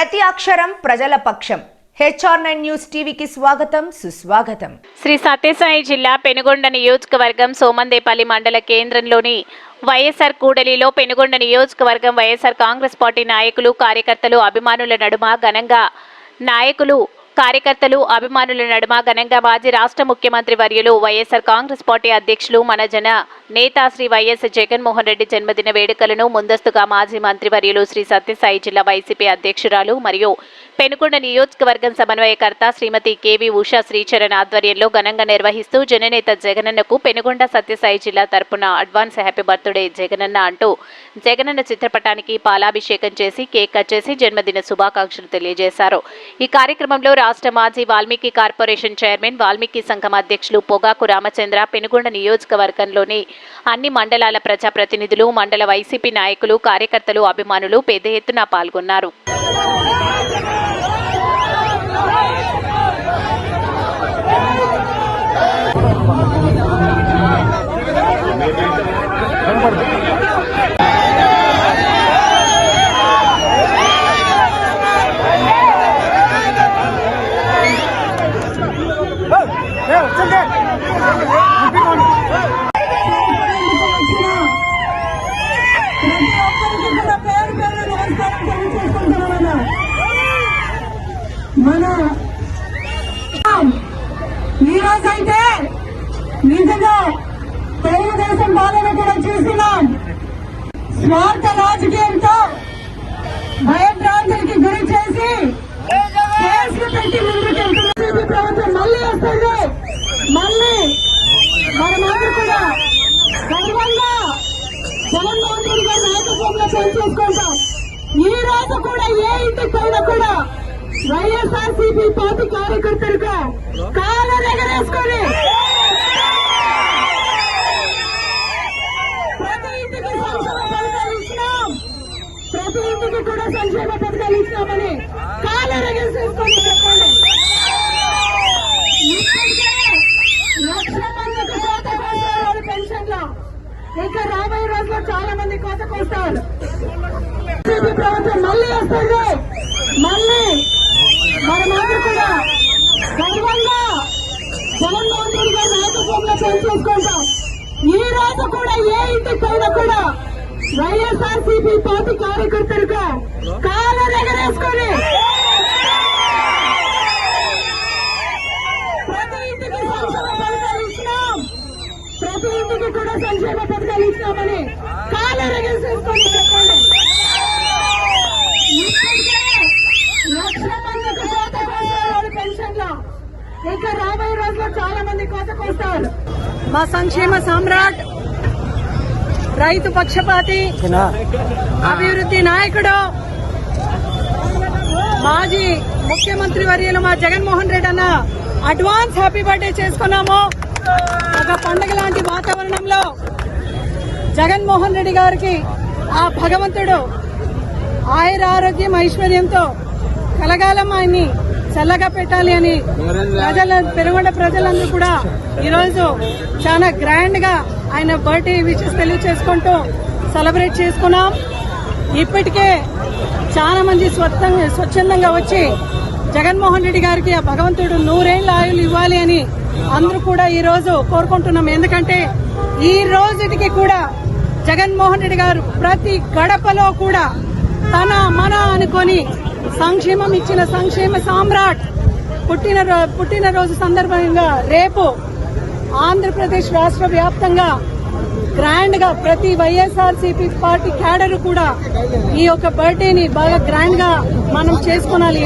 ప్రతి అక్షరం ప్రజల పక్షం. HR9 న్యూస్ టీవీకి స్వాగతం సుస్వాగతం. శ్రీ సత్యసాయి జిల్లా పెనుగొండ నియోజకవర్గం సోమందేపల్లి మండల కేంద్రంలోని వైఎస్ఆర్ కూడలిలో పెనుగొండ నియోజకవర్గం వైఎస్ఆర్ కాంగ్రెస్ పార్టీ నాయకులు కార్యకర్తలు అభిమానుల నడుమ ఘనంగా మాజీ రాష్ట్ర ముఖ్యమంత్రి వర్యులు వైఎస్ఆర్ కాంగ్రెస్ పార్టీ అధ్యక్షులు మన జన నేత శ్రీ వైఎస్ జగన్మోహన్ రెడ్డి జన్మదిన వేడుకలను ముందస్తుగా మాజీ మంత్రివర్యులు శ్రీ సత్యసాయి జిల్లా వైసీపీ అధ్యక్షురాలు మరియు పెనుగొండ నియోజకవర్గం సమన్వయకర్త శ్రీమతి కేవి ఉషా శ్రీచరణ్ ఆధ్వర్యంలో ఘనంగా నిర్వహిస్తూ జననేత జగనన్నకు పెనుగొండ సత్యసాయి జిల్లా తరపున అడ్వాన్స్ హ్యాపీ బర్త్డే జగనన్న అంటూ జగనన్న చిత్రపటానికి పాలాభిషేకం చేసి కేక్ కట్ చేసి జన్మదిన శుభాకాంక్షలు తెలియజేశారు. ఈ కార్యక్రమంలో రాష్ట్ర మాజీ వాల్మీకి కార్పొరేషన్ చైర్మన్, వాల్మీకి సంఘం అధ్యక్షులు పొగాకు రామచంద్ర, పెనుగొండ నియోజకవర్గంలోని అన్ని మండలాల ప్రజాప్రతినిధులు, మండల వైసీపీ నాయకులు, కార్యకర్తలు, అభిమానులు పెద్ద ఎత్తున పాల్గొన్నారు. ఈరోజైతే నిజంగా తెలుగుదేశం పాలన కూడా చూస్తున్నాం. స్వార్థ రాజకీయంతో భయభ్రాంతులకి గురి చేసి కేసులు పెట్టి ముందుకెళ్తున్న ప్రభుత్వం మళ్ళీ వస్తుంది. మళ్ళీ మనమందరూ కూడా గర్వంగా జగన్మోహన్ రెడ్డి గారి నాయకత్వంలో పనిచేసుకుంటాం. ఈ రోజు కూడా ఏ ఇంటికి పోయినా కూడా వైఎస్ఆర్సీపీ పార్టీ కార్యకర్తలుగా కాలరెగరేసుకొని ప్రతి ఇంటికి సంక్షేమ పథకాలు ఇచ్చినాం, ప్రతి ఇంటికి కూడా సంక్షేమ పథకాలు ఇచ్చినామని కాలరెగరేసుకొని చెప్పండి. ఇప్పటికే 1,00,000 మందికి కోతకొస్తారు పెన్షన్లో. ఇంకా రాబోయే రోజుల్లో చాలా మంది కోతకొస్తారు. ప్రభుత్వం మళ్ళీ వస్తుంది. మళ్ళీ మనమందరూ కూడా గర్వంగా జగన్మోహన్ రెడ్డి గారి నాయకత్వంలో పనిచేసుకుంటాం. ఈ రోజు కూడా ఏ ఇంటికి పోయినా కూడా వైఎస్ఆర్సీపీ పార్టీ కార్యకర్తలుగా కాలరెగరేసుకొని ప్రతి ఇంటికి సంక్షేమ పథకాలు ఇచ్చినాం, ప్రతి ఇంటికి కూడా సంక్షేమ పథకాలు ఇచ్చినామని కాలరెగరేసుకొని చెప్పండి. ఇప్పటికే 1,00,000 మందికి కోతకొస్తారు పెన్షన్లో. ఇంకా రాబోయే రోజుల్లో చాలా మంది కోతకొస్తారు. మా సంక్షేమ సామ్రాట్, రైతు పక్షపాతి, అభివృద్ధి నాయకుడు, మాజీ ముఖ్యమంత్రి వర్యులు మా జగన్మోహన్ రెడ్డి అన్న అడ్వాన్స్ హ్యాపీ బర్త్డే చేసుకున్నాము. ఒక పండుగ లాంటి వాతావరణంలో జగన్మోహన్ రెడ్డి గారికి ఆ భగవంతుడు ఆయుర ఆరోగ్యం ఐశ్వర్యంతో కలగాలం ఆయన్ని చల్లగా పెట్టాలి అని పెనుగొండ ప్రజలందరూ కూడా ఈరోజు చాలా గ్రాండ్ గా ఆయన బర్త్డే విషెస్ తెలియజేసుకుంటూ సెలబ్రేట్ చేసుకున్నాం. ఇప్పటికే చాలా మంది స్వచ్ఛందంగా వచ్చి జగన్మోహన్ రెడ్డి గారికి ఆ భగవంతుడు 100 ఏళ్ల ఆయులు ఇవ్వాలి అని అందరూ కూడా ఈ రోజు కోరుకుంటున్నాం. ఎందుకంటే ఈ రోజుకి కూడా జగన్మోహన్ రెడ్డి గారు ప్రతి గడపలో కూడా తన మన అనుకొని సంక్షేమం ఇచ్చిన సంక్షేమ సామ్రాట్. పుట్టినరోజు సందర్భంగా రేపు ఆంధ్రప్రదేశ్ రాష్ట్ర వ్యాప్తంగా గ్రాండ్ గా ప్రతి వైఎస్ఆర్సీపీ పార్టీ క్యాడర్ కూడా ఈ యొక్క బర్త్డేని బాగా గ్రాండ్ గా మనం చేసుకోవాలి.